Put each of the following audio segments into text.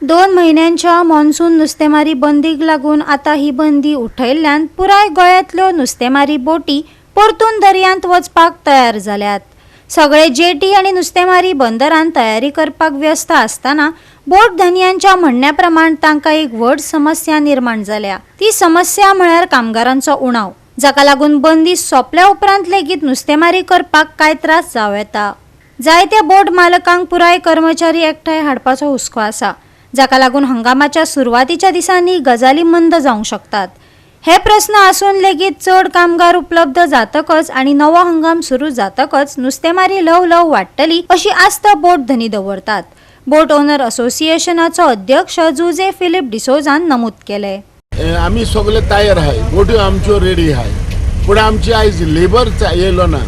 2 महिन्यांच्या मॉन्सून नुस्तेमारी बंदीक लागून आता ही बंदी उठयल्ल्यान पुराय गोंयांतल्यो नुस्तेमारी बोटी परतून दर्यांत वचपाक तयार जाल्यात। सगळे जेटी आणि नुस्तेमारी बंदरांत तयारी करपाक व्यस्त आसतना बोट धनियांच्या म्हणण्याप्रमाण तांकां एक व्हड समस्या निर्माण जाल्या। ती समस्या म्हळ्यार कामगारांचो उणाव, जाका लागून बंदी सोंपल्या उपरांत लेगीत नुस्तेमारी करपाक कांय त्रास जावं येता। जायत्या बोट मालकांक पुराय कर्मचारी एकठांय हाडपाचो हुस्को आसा, जाका लागून हंगामाच्या सुरवातीच्या दिसांनी गजाली मंद जावंक शकतात। हे प्रश्न आसून लेगीत चड कामगार उपलब्ध जातकच आणि नवो हंगाम सुरू जातकच नुस्तेमारी ल्हव वाडटली अशी आस्त बोट धनी दवरतात। बोट ओनर असोसिएशनाचो अध्यक्ष जुजे फिलिप डिसोजान नमूद केले। आम्ही सगळे तयार आहे, बोटी आमच्यो रेडी आहे, पण आमची आयज लेबर येयलो ना,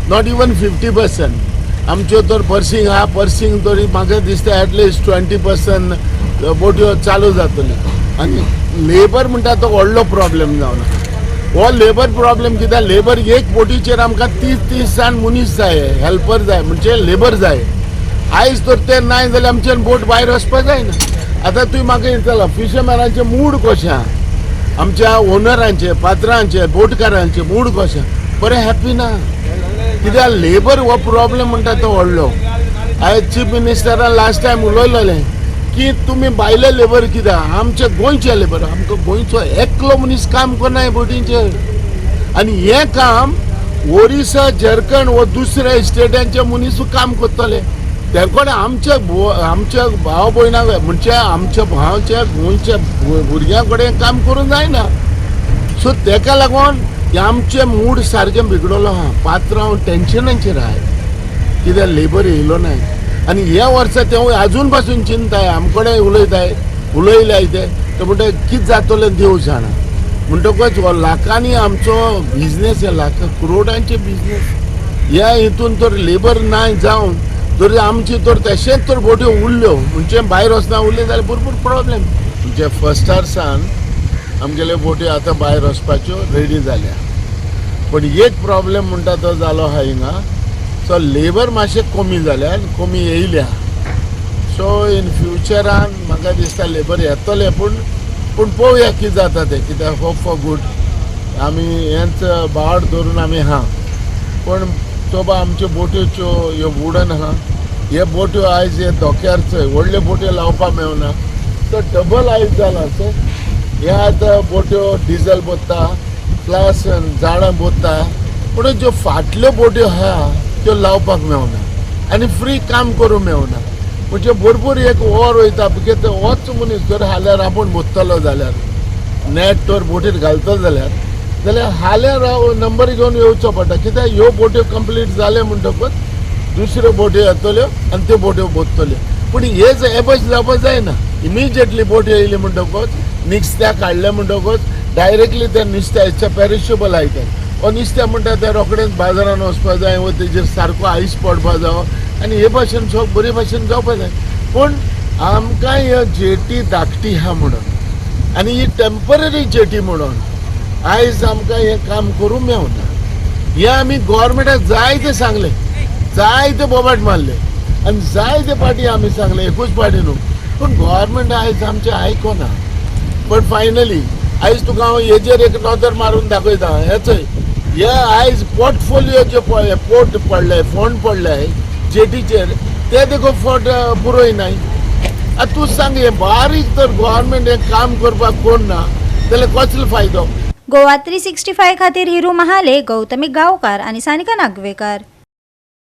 नॉट इवन 50%। आमच्यो तर पर्सिंग हा पर्सिंग तरी म्हाका दिसता एटलिस्ट 20% बोट्यो चालू जातल्यो आनी लेबर म्हणटा तो व्हडलो प्रॉब्लेम जावना। हो लेबर प्रॉब्लेम कित्याक लेबर एक बोटीचेर आमकां 30 जाण मनीस जाय, हेल्पर जाय, म्हणजे लेबर जाय। आयज तर ते नाय जाल्यार आमच्यान बोट भायर वचपाक जायना। आतां तुवें म्हाका विचारला फिशरमॅनाचे मूड कशें आहा, आमच्या ओनरांचे, पात्रांचे, बोटकारांचे मूड कशें, बरें हॅपी ना, कित्याक लेबर हो प्रॉब्लेम म्हणटा तो व्हडलो। आयज चीफ मिनिस्टरान लास्ट टायम उलयलेलें की तुमी भायले लेबर कित्याक, आमचे गोंयचे लेबर, आमकां गोंयचो एकलो मनीस काम करना बोटींचेर, आनी हें काम ओरिसा, झारखंड व दुसऱ्या स्टेटांचे मनीस काम करतले। तेकोडे आमच्या भाव भयणां म्हणजे आमच्या भावाच्या गोंयच्या भुरग्यां कडेन काम करूंक जायना। सो तेका लागून आमचे मूड सारकें बिगडलो आहा, पात्रांव टेन्शनाचेर आहाय, कित्याक लेबर येयलो नाय। आनी ह्या वर्सा ते अजून पासून चिंताय, आमकडे उलयल्याय ते म्हणटा कितें जातलें देव जाणा। म्हणटकच हो लाखांनी आमचो बिझनेस, लाख करोडांचे बिझनेस, ह्या हितून तर लेबर नाय जावन तर आमची तर तशेंच तर बोट्यो उरल्यो, म्हणजे भायर वचना उरले जाल्यार भरपूर प्रॉब्लेम। म्हणजे फस्टार सावन आमगेल्यो बोट्यो आतां भायर वचपाच्यो रेडी जाल्या, पण एक प्रॉब्लेम म्हणटा तो जालो आहा हिंगा, सो लेबर मातशें कमी जाल्या, कमी येयल्या। सो इन फ्युचरान म्हाका दिसता लेबर येतले, पूण पळोवया कितें जाता तें, कित्याक होप फॉर गूड आमी हेंच बाड धरून आमी आहा। पण तो बा आमच्यो बोट्योच्यो ह्यो वुडन आहा, हे बोट्यो आयज हे धोक्यार व्हडल्यो बोट्यो लावपाक मेळना, तो डबल आयज जाला। सो हे आतां बोट्यो डिझल बोत्ता प्लस झाडां बोत्ता, पूण ज्यो फाटल्यो बोट्यो आहा त्यो लावपाक मेळना आनी फ्री काम करूंक मेळना। म्हणजे भरपूर एक वर वयता, कित्याक होच मनीस जर हाल्यार आपूण बोत्तलो जाल्यार, नेट तर बोटीर घालतलो जाल्यार हाल्यार नंबर घेवन येवचो पडटा, कित्याक ह्यो बोट्यो कंप्लीट जाले म्हणटकच दुसऱ्यो बोट्यो येतल्यो आनी त्यो बोट्यो बोत्तल्यो। पूण हे भशेन जावपाक जायना, इमिजिएटली बोट्यो येयली म्हणटकच नुस्त्याक काडले म्हणटकच डायरेक्टली ते नुस्त्याचे पेरिशेबल आयटम हो नुस्तें म्हणटा ते रोखडेंच बाजारान वचपाक जाय व तेजेर सारको आयस पडपाक जावो आनी हे भाशेन सगळे बरे भाशेन जावपाक जाय। पूण आमकां ह्यो जेटी धाकटी आहा म्हणून आनी ही टेम्पररी जेटी म्हणून आयज आमकां हें काम करूंक मेळना। हें आमी गोवोरमेंटाक जायते सांगलें, जायते बोबाट मारले आनी जायते पाटी आमी सांगले, एकूच पाटी न्हू, पूण गोवोरमेंट आयज आमचें आयकना। पण फायनली आयज तुका हांव हेजेर एक नजर मारून दाखयता, हेचय हे आयज पोर्टफोलियो जे पोर्ट पडले, फंड पडले जेटीचेर, ते देखो फंड पुरोयनाय। आतां तूं सांग, हे बारीक तर गोवोरमेंट हें काम करपाक कोण ना जाल्यार कसलो फायदो। गोवा 365 खातीर हिरू महाले, गौतमी गांवकार आनी सानिका नागवेकर।